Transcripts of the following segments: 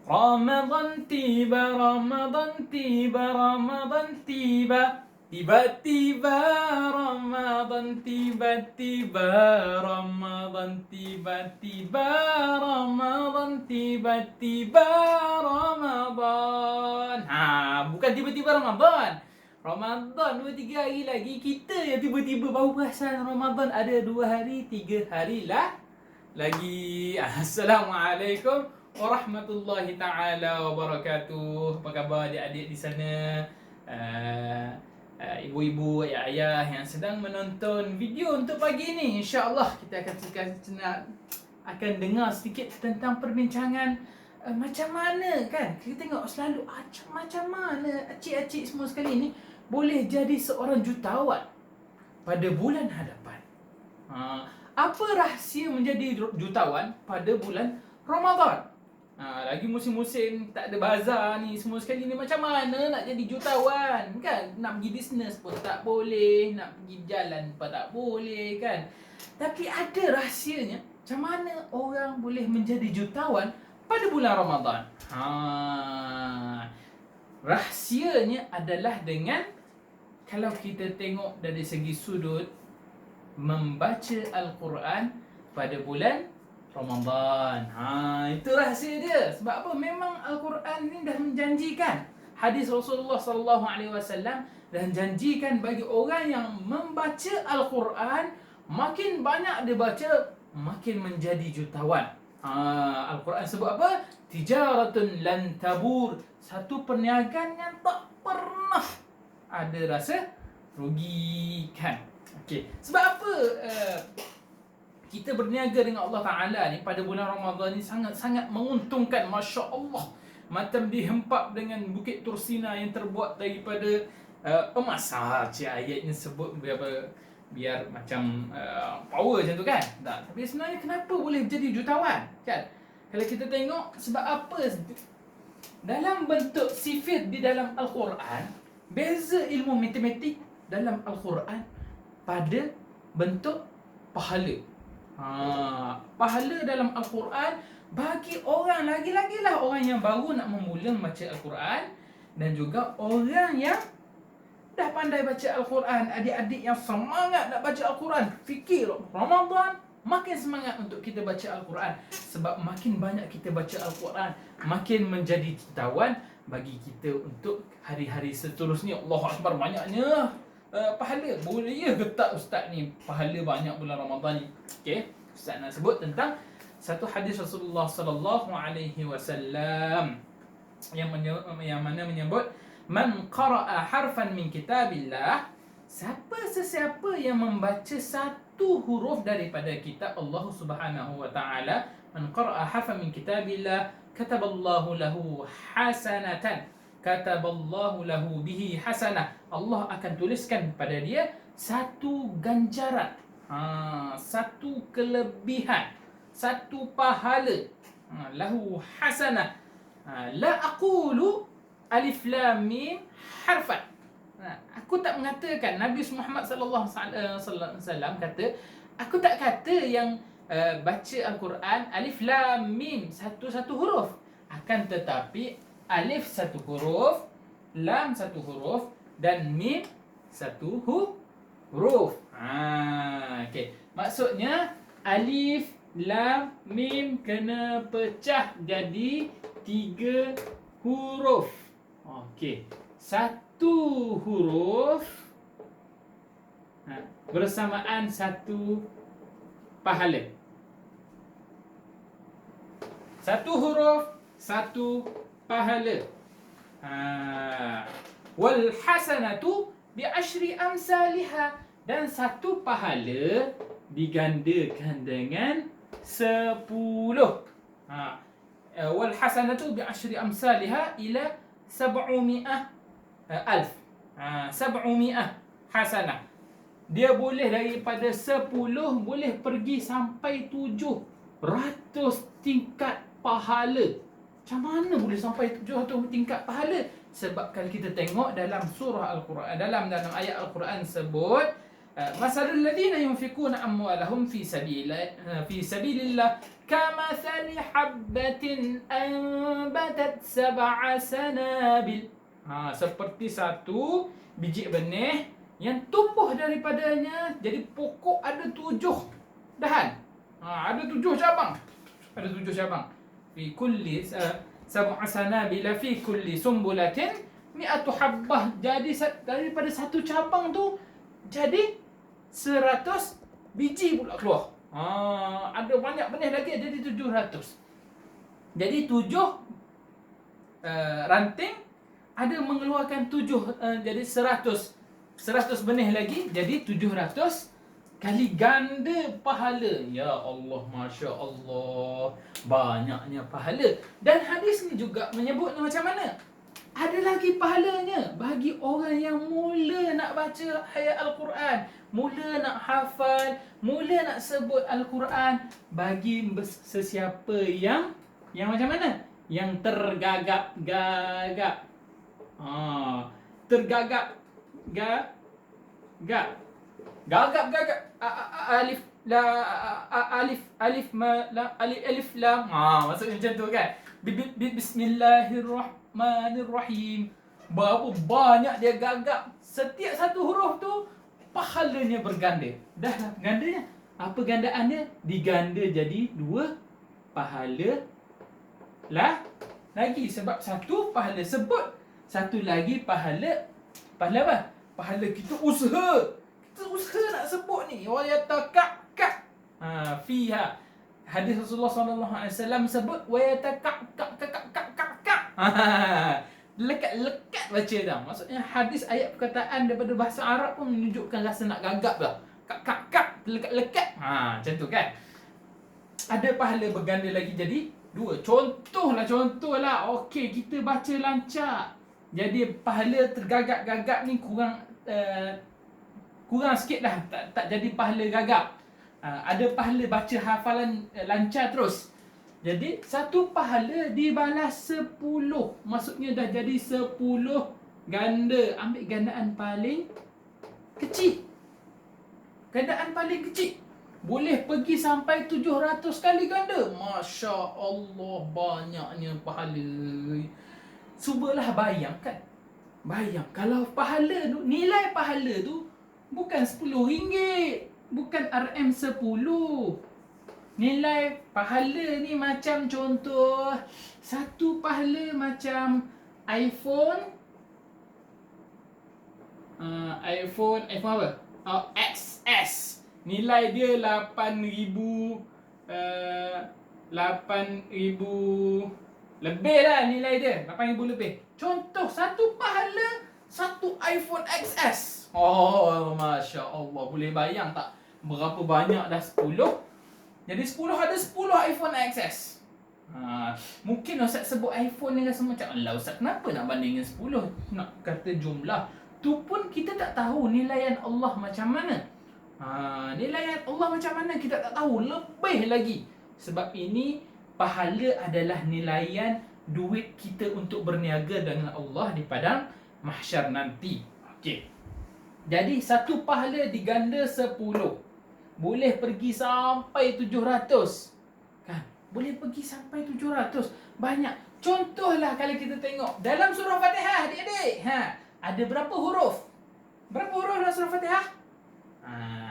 Ramadan tiba, Ramadan tiba, Ramadan tiba. Tiba-tiba Ramadan, tiba-tiba Ramadan, tiba-tiba Ramadan, tiba-tiba Ramadan. Bukan tiba-tiba Ramadan. Ramadan 2-3 hari lagi, kita yang tiba-tiba baru perasan Ramadan ada 2 hari, 3 hari lah lagi. Assalamualaikum warahmatullahi taala wabarakatuh. Apa khabar adik-adik di sana? Ibu-ibu, ayah-ayah yang sedang menonton video untuk pagi ini, insya-Allah kita akan dengar sedikit tentang perbincangan macam mana kan. Kita tengok selalu macam mana acik-acik semua sekali ni boleh jadi seorang jutawan pada bulan hadapan. Apa rahsia menjadi jutawan pada bulan Ramadan? Lagi musim-musim tak ada bazar ni semua sekali ni, macam mana nak jadi jutawan kan? Nak pergi bisnes pun tak boleh, nak pergi jalan pun tak boleh kan? Tapi ada rahsianya macam mana orang boleh menjadi jutawan pada bulan Ramadan. Rahsianya adalah dengan, kalau kita tengok dari segi sudut, membaca Al-Quran pada bulan Ramadan. Itu rahsia dia. Sebab apa? Memang Al-Quran ni dah menjanjikan. Hadis Rasulullah sallallahu alaihi wasallam dah janjikan bagi orang yang membaca Al-Quran, makin banyak dia baca, makin menjadi jutawan. Al-Quran sebut apa? Tijaratun lan tabur. Satu perniagaan yang tak pernah ada rasa rugikan. Okey. Sebab apa kita berniaga dengan Allah Ta'ala ni pada bulan Ramadan ni sangat-sangat menguntungkan, Masya Allah. Macam dihempap dengan Bukit Tursina yang terbuat daripada emas. Ayatnya sebut biar macam power macam tu kan. Tak. Tapi sebenarnya kenapa boleh jadi jutawan kan? Kalau kita tengok sebab apa, dalam bentuk sifat di dalam Al-Quran, beza ilmu matematik dalam Al-Quran pada bentuk pahala. Pahala dalam Al-Quran bagi orang, lagi-lagilah orang yang baru nak memula membaca Al-Quran, dan juga orang yang dah pandai baca Al-Quran. Adik-adik yang semangat nak baca Al-Quran, fikir Ramadan makin semangat untuk kita baca Al-Quran. Sebab makin banyak kita baca Al-Quran, makin menjadi jutawan bagi kita untuk hari-hari seterusnya. Allahu Akbar, banyaknya pahala. Boleh ke tak Ustaz ni pahala banyak bulan Ramadan ni? Okey, Ustaz nak sebut tentang satu hadis Rasulullah sallallahu alaihi wasallam yang mana menyebut, man qara'a harfan min kitabillah, sesiapa yang membaca satu huruf daripada kitab Allah Subhanahu wa taala, man qara'a harfan min kitabillah kataballahu lahu hasanatan, kataballahu lahu bihi hasanah, Allah akan tuliskan pada dia satu ganjaran, satu kelebihan, satu pahala, lahu hasanah. La aqulu alif lam mim harfan. Aku tak mengatakan, Nabi Muhammad sallallahu alaihi wasallam kata, aku tak kata yang baca Al-Quran alif lam mim satu huruf, akan tetapi alif satu huruf, lam satu huruf, dan mim satu huruf. Okey. Maksudnya alif, lam, mim kena pecah jadi 3 huruf. Okey. Satu huruf bersamaan satu pahala. Satu huruf, satu pahala. Wal hasanatu bi asyri amsalihha, dan satu pahala digandakan dengan 10. Wal hasanatu bi asyri amsalihha ila 700 alf. 700 hasanah. Dia boleh daripada 10 boleh pergi sampai 700 tingkat pahala. Macam mana boleh sampai 700 tingkat pahala? Sebab kalau kita tengok dalam surah Al-Quran, dalam ayat Al-Quran sebut, masalul ladzina yunfikuna amwalahum fi sabilillah kamathali habbatin anbatat sab'a sanabil. Seperti satu biji benih yang tumbuh daripadanya jadi pokok ada 7 dahan. Ada 7 cabang. Ada 7 cabang. Fi kulli sab'a sanabila fi kulli sumbulatin mi'atu habbah. Jadi daripada satu cabang tu jadi 100 biji pula keluar. Ada banyak benih lagi jadi 700. Jadi 7 ranting ada mengeluarkan 7 jadi 100 benih lagi jadi 700 kali ganda pahala. Ya Allah, Masya Allah, banyaknya pahala. Dan hadis ni juga menyebut macam mana ada lagi pahalanya bagi orang yang mula nak baca ayat Al-Quran, mula nak hafal, mula nak sebut Al-Quran. Bagi sesiapa yang macam mana? Yang tergagap-gagap. Tergagap gagap alif lam. Maksudnya macam tu kan. Bismillahirrahmanirrahim. Berapa banyak dia gagap. Setiap satu huruf tu pahalanya berganda. Dah lah gandanya. Apa gandaannya? Diganda jadi 2 pahala lah lagi. Sebab satu pahala sebut, satu lagi pahala apa? Pahala kita usaha. Kita usaha nak sebut ni. Wa yatakak fiha. Hadis Rasulullah SAW sebut wa yatakak. Lekat baca dah. Maksudnya hadis ayat perkataan daripada bahasa Arab pun menunjukkan rasa nak gagap dah. Kak, lekat. Macam tu kan. Ada pahala berganda lagi jadi 2. Contohlah. Okey, kita baca lancar. Jadi pahala tergagap-gagap ni kurang sikit dah. Tak jadi pahala gagap. Ada pahala baca hafalan lancar terus. Jadi satu pahala dibalas 10. Maksudnya dah jadi 10 ganda. Ambil gandaan paling kecil. Boleh pergi sampai 700 kali ganda. Masya Allah, banyaknya pahala. Cubalah bayangkan. Kalau pahala tu, nilai pahala tu bukan RM10, bukan RM10. Nilai pahala ni macam contoh, satu pahala macam iPhone apa? XS. Nilai dia 8,000 lebih lah nilai dia. 8,000 lebih. Contoh, satu pahala satu iPhone XS. Masya Allah. Boleh bayang tak berapa banyak dah 10? Jadi 10 ada 10 iPhone XS. Mungkin Ustaz sebut iPhone ni rasa macam, alah Ustaz, kenapa nak bandingkan 10? Nak kata jumlah. Tu pun kita tak tahu nilaian Allah macam mana. Nilaian Allah macam mana kita tak tahu. Lebih lagi. Sebab ini pahala adalah nilaian duit kita untuk berniaga dengan Allah di padang mahsyar nanti. Okey. Jadi satu pahala diganda 10. Boleh pergi sampai 700. Kan? Boleh pergi sampai 700. Banyak. Contohlah kalau kita tengok dalam surah Fatihah, adik-adik. Ada berapa huruf? Berapa huruf dalam surah Fatihah?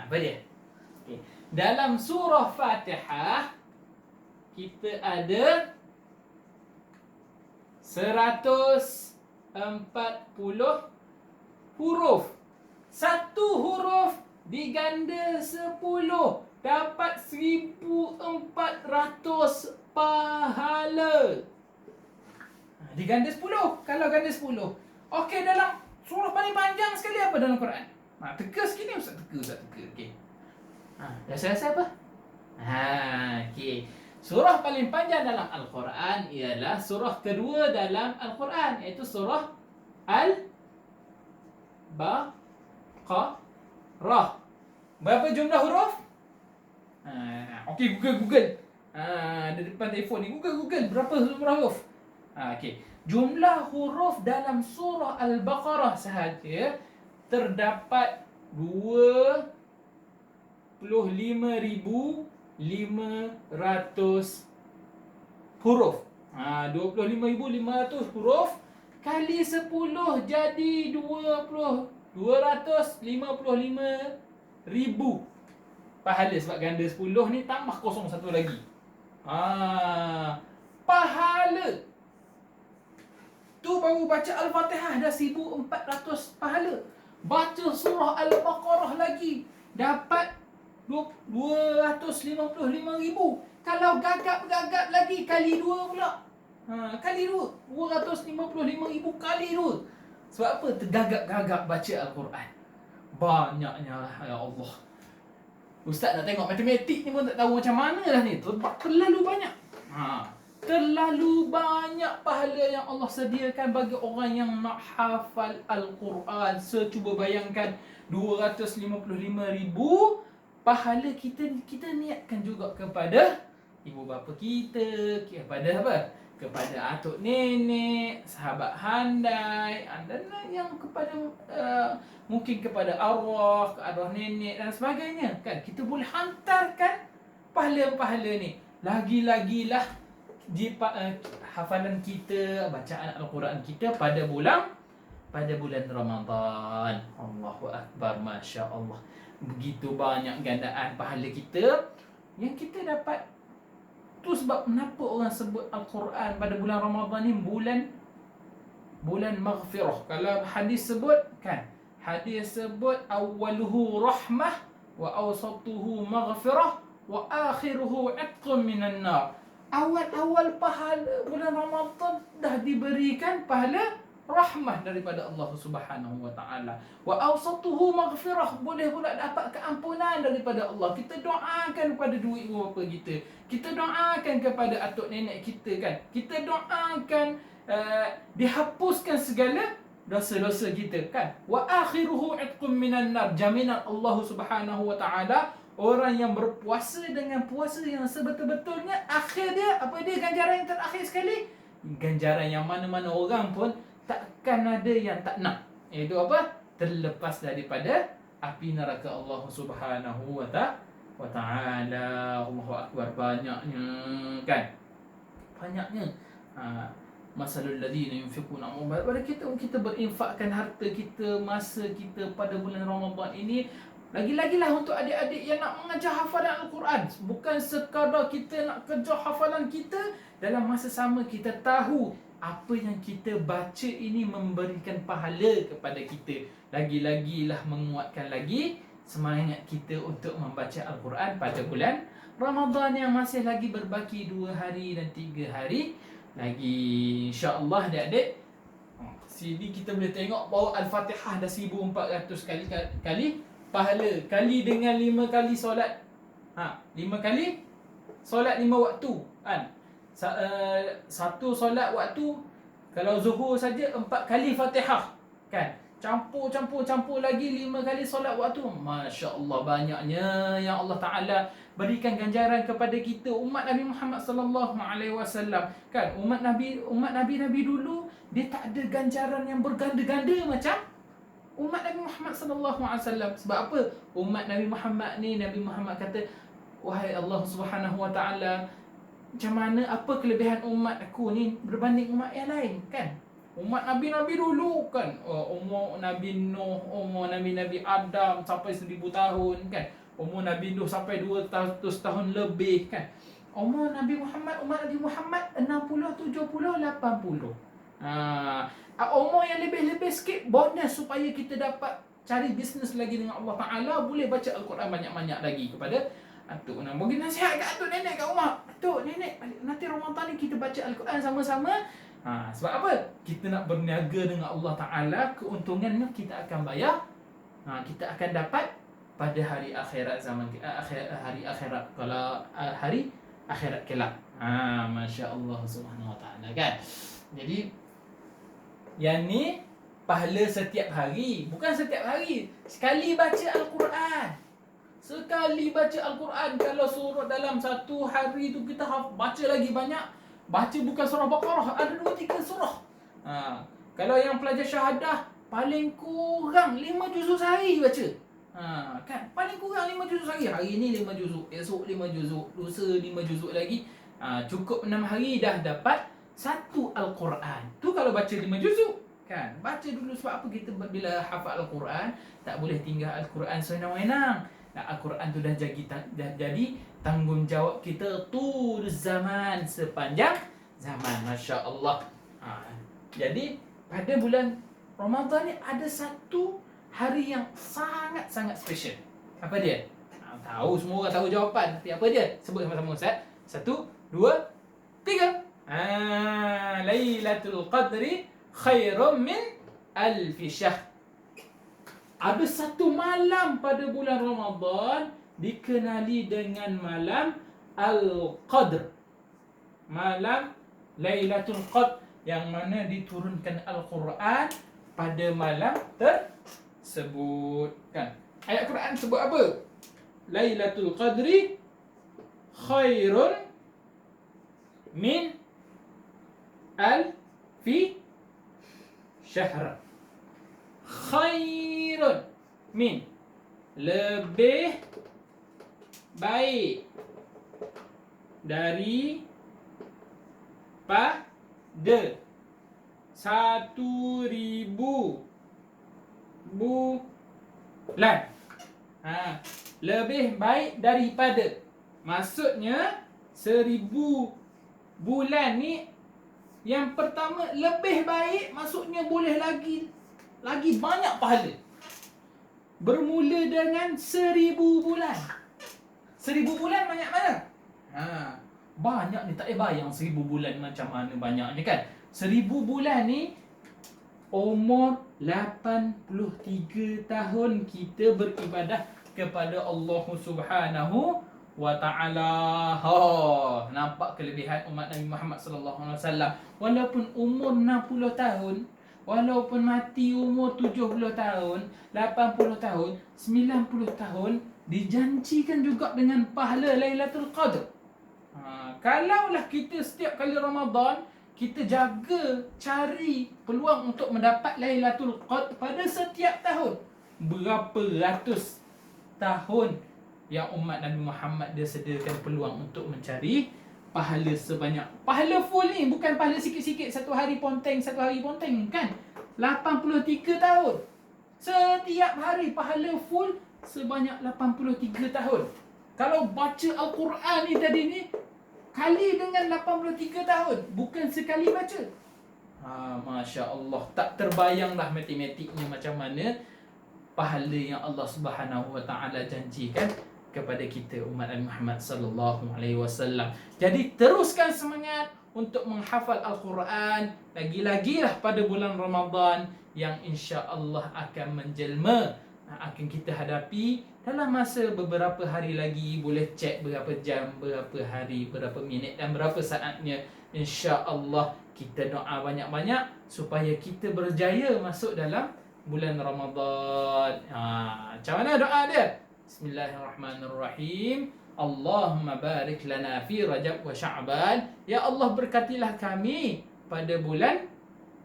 Apa dia? Okay. Dalam surah Fatihah kita ada 140 huruf. Satu huruf diganda 10 dapat 1,400 pahala. Diganda 10. Kalau ganda 10. Okey, dalam surah paling panjang sekali apa dalam Quran? Teka sikit ni Ustaz teka. Okey. Rasa apa? Okey. Surah paling panjang dalam Al-Quran ialah surah kedua dalam Al-Quran, iaitu surah Al-Baqarah. Berapa jumlah huruf? Okey, Google. Ada depan telefon ni. Google. Berapa jumlah huruf? Okey. Jumlah huruf dalam surah Al-Baqarah sahaja terdapat 2 25.500 huruf. 25.500 huruf kali 10 jadi 255.000 pahala, sebab ganda 10 ni tambah kosong satu lagi. Pahala tu baru baca Al-Fatihah dah 1,400 pahala. Baca surah Al-Baqarah lagi dapat 255.000. Kalau gagap-gagap lagi kali 2 pula. Kali 2. 255.000 kali 2. Sebab apa? Tergagap-gagap baca Al-Quran. Banyaknya lah, ya Allah. Ustaz nak tengok matematik ni pun tak tahu macam mana lah ni. Terlalu banyak. Terlalu banyak pahala yang Allah sediakan bagi orang yang nak hafal Al-Quran. Cuba bayangkan 255.000 pahala kita niatkan juga kepada ibu bapa kita, kepada apa? Kepada atuk nenek, sahabat handai, dan yang kepada mungkin kepada arwah nenek dan sebagainya, kan? Kita boleh hantarkan pahala-pahala ni. Lagi-lagilah di hafalan kita, bacaan Al-Quran kita pada bulan Ramadan. Allahu Akbar, Masya Allah. Begitu banyak gandaan pahala kita yang kita dapat. Tu sebab kenapa orang sebut Al-Quran pada bulan Ramadan ni bulan maghfirah. Kalau hadis sebut, kan, hadis sebut awwaluhu rahmah wa awsatuhu maghfirah wa akhiruhu itqun minan nar. Awal-awal pahala bulan Ramadan dah diberikan pahala rahmah daripada Allah Subhanahu wa taala. Wa awsatuhu maghfirah, boleh pula dapat keampunan daripada Allah. Kita doakan kepada dua ibu bapa kita. Kita doakan kepada atuk nenek kita, kan. Kita doakan dihapuskan segala dosa-dosa kita, kan. Wa akhiruhu itqum minan nar, jaminan Allah Subhanahu wa taala, orang yang berpuasa dengan puasa yang sebetul-betulnya, akhir dia apa dia, ganjaran yang terakhir sekali, ganjaran yang mana-mana orang pun takkan ada yang tak nak, iaitu apa? Terlepas daripada api neraka Allah Subhanahu wa ta'ala. Allahu Akbar. Banyaknya, kan? Banyaknya. Masalul ladina yunfiquna pada kita berinfakkan harta kita, masa kita pada bulan Ramadan ini. Lagi-lagilah untuk adik-adik yang nak mengajar hafalan Al-Quran. Bukan sekadar kita nak kejar hafalan kita, dalam masa sama kita tahu apa yang kita baca ini memberikan pahala kepada kita. Lagi-lagilah menguatkan lagi semangat kita untuk membaca Al-Quran pada bulan Ramadan yang masih lagi berbaki 2 hari dan 3 hari lagi. InsyaAllah adik-adik, sini kita boleh tengok bahawa Al-Fatihah dah 1,400 kali pahala, kali dengan 5 kali solat. 5 kali solat 5 waktu, kan? Satu solat waktu, kalau zuhur saja 4 kali Fatihah, kan? Campur lagi 5 kali solat waktu. Masya Allah, banyaknya yang Allah Ta'ala berikan ganjaran kepada kita, umat Nabi Muhammad sallallahu alaihi wasallam, kan? Umat Nabi dulu dia tak ada ganjaran yang berganda-ganda macam umat Nabi Muhammad sallallahu alaihi wasallam. Sebab apa? Umat Nabi Muhammad ni, Nabi Muhammad kata, wahai Allah Subhanahu wa taala, macam mana, apa kelebihan umat aku ni berbanding umat yang lain, kan? Umat Nabi-Nabi dulu, kan, umur Nabi Nuh, umur Nabi Adam sampai 1000 tahun, kan? Umur Nabi Nuh sampai 200 tahun lebih, kan? Umur Nabi Muhammad, umat Nabi Muhammad 60, 70, 80. Umur yang lebih-lebih sikit bonus supaya kita dapat cari bisnes lagi dengan Allah Ta'ala, boleh baca Al-Quran banyak-banyak lagi kepada atuk. Bagi nasihat kat atuk nenek kat rumah, atuk nenek, nanti Ramadan ni kita baca Al-Quran sama-sama. Sebab apa? Kita nak berniaga dengan Allah Ta'ala, keuntungannya kita akan bayar, kita akan dapat pada hari akhirat zaman hari akhirat, kalau hari akhirat kelak. Masya Allah Subhanahu wa ta'ala, kan? Jadi yang ni pahala setiap hari, bukan setiap hari, sekali baca Al-Quran. Sekali baca Al-Quran, kalau surah dalam satu hari tu kita baca lagi banyak. Baca bukan surah Baqarah, ada 2-3 surah. Kalau yang pelajar syahadah, paling kurang 5 juzuk sehari baca. Kan paling kurang 5 juzuk sehari. Hari ni 5 juzuk, esok 5 juzuk, lusa 5 juzuk lagi. Cukup 6 hari dah dapat satu Al-Quran. Tu kalau baca 5 juzuk. Kan? Baca dulu, sebab apa kita bila hafal Al-Quran tak boleh tinggal Al-Quran sewenang-wenang. Al-Quran tu dah jadi tanggungjawab kita tu zaman, sepanjang zaman. Masya Allah. Jadi pada bulan Ramadan ni ada satu hari yang sangat-sangat special. Apa dia? Tahu, semua orang tahu jawapan. Tapi apa dia? Sebut sama-sama Ustaz. 1, 2, 3. Lailatul Qadri khairum min alfi syahr. Ada satu malam pada bulan Ramadan dikenali dengan malam Al-Qadr. Malam Lailatul Qadr, yang mana diturunkan Al-Quran pada malam tersebut. Kan? Ayat Quran sebut apa? Lailatul Qadri khairun min alfi syahr. Khairun min, lebih baik dari pada 1,000 bulan. Lebih baik daripada, maksudnya 1,000 bulan ni yang pertama lebih baik, maksudnya boleh lagi banyak pahala. Bermula dengan 1,000 bulan. 1,000 bulan banyak mana? Banyak ni, tak bayang 1,000 bulan macam mana banyaknya kan. 1,000 bulan ni umur 83 tahun kita beribadah kepada Allah Subhanahu wa ta'ala. Nampak kelebihan umat Nabi Muhammad sallallahu alaihi wasallam. Walaupun umur 60 tahun, walaupun mati umur 70 tahun, 80 tahun, 90 tahun, dijanjikan juga dengan pahala Lailatul Qadr. Kalaulah kita setiap kali Ramadan kita jaga cari peluang untuk mendapat Lailatul Qadr pada setiap tahun. Berapa ratus tahun yang umat Nabi Muhammad dia sediakan peluang untuk mencari pahala sebanyak. Pahala full ni bukan pahala sikit-sikit, satu hari ponteng kan. 83 tahun. Setiap hari pahala full sebanyak 83 tahun. Kalau baca Al-Quran ni tadi ni kali dengan 83 tahun, bukan sekali baca. Masya Allah, tak terbayanglah matematiknya macam mana pahala yang Allah Subhanahu wa ta'ala janjikan kepada kita umat Nabi Muhammad sallallahu alaihi wasallam. Jadi teruskan semangat untuk menghafal Al-Quran, lagi-lagilah pada bulan Ramadan yang insya-Allah akan menjelma, akan kita hadapi dalam masa beberapa hari lagi. Boleh cek berapa jam, berapa hari, berapa minit dan berapa saatnya. Insya-Allah kita doa banyak-banyak supaya kita berjaya masuk dalam bulan Ramadan. Macam mana doa dia? Bismillahirrahmanirrahim. Allahumma barik lana fi Rajab wa Sya'ban. Ya Allah, berkatilah kami pada bulan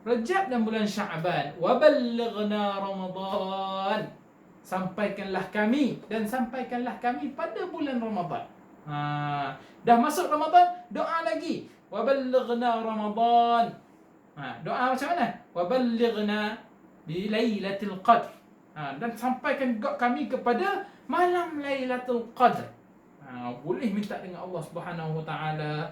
Rajab dan bulan Sya'ban. Wa ballighna Ramadan. Sampaikanlah kami pada bulan Ramadan. Dah masuk Ramadan, doa lagi. Wa ballighna Ramadan. Doa macam mana? Wa ballighna bi Lailatul Qadr. Dan sampaikan kami kepada malam Lailatul Qadr. Boleh minta dengan Allah Subhanahu wa ta'ala,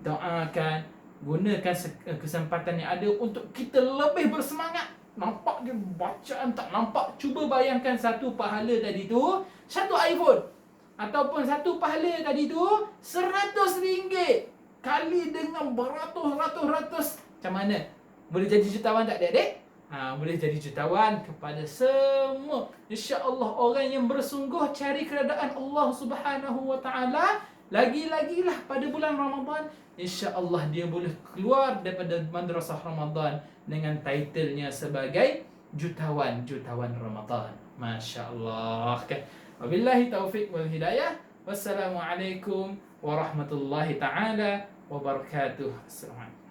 doakan, gunakan kesempatan yang ada untuk kita lebih bersemangat. Nampak dia bacaan tak nampak? Cuba bayangkan satu pahala tadi tu satu iPhone, ataupun satu pahala tadi tu RM100 kali dengan beratus-ratus. Macam mana? Boleh jadi jutawan tak adik-adik? Boleh jadi jutawan kepada semua. InsyaAllah orang yang bersungguh cari keredaan Allah Subhanahu wa ta'ala, lagi-lagilah pada bulan Ramadan, InsyaAllah dia boleh keluar daripada madrasah Ramadan dengan titlenya sebagai jutawan Ramadan. Masya Allah kan. Wabillahi taufiq wal hidayah. Wassalamualaikum warahmatullahi ta'ala wabarakatuh. Assalamualaikum.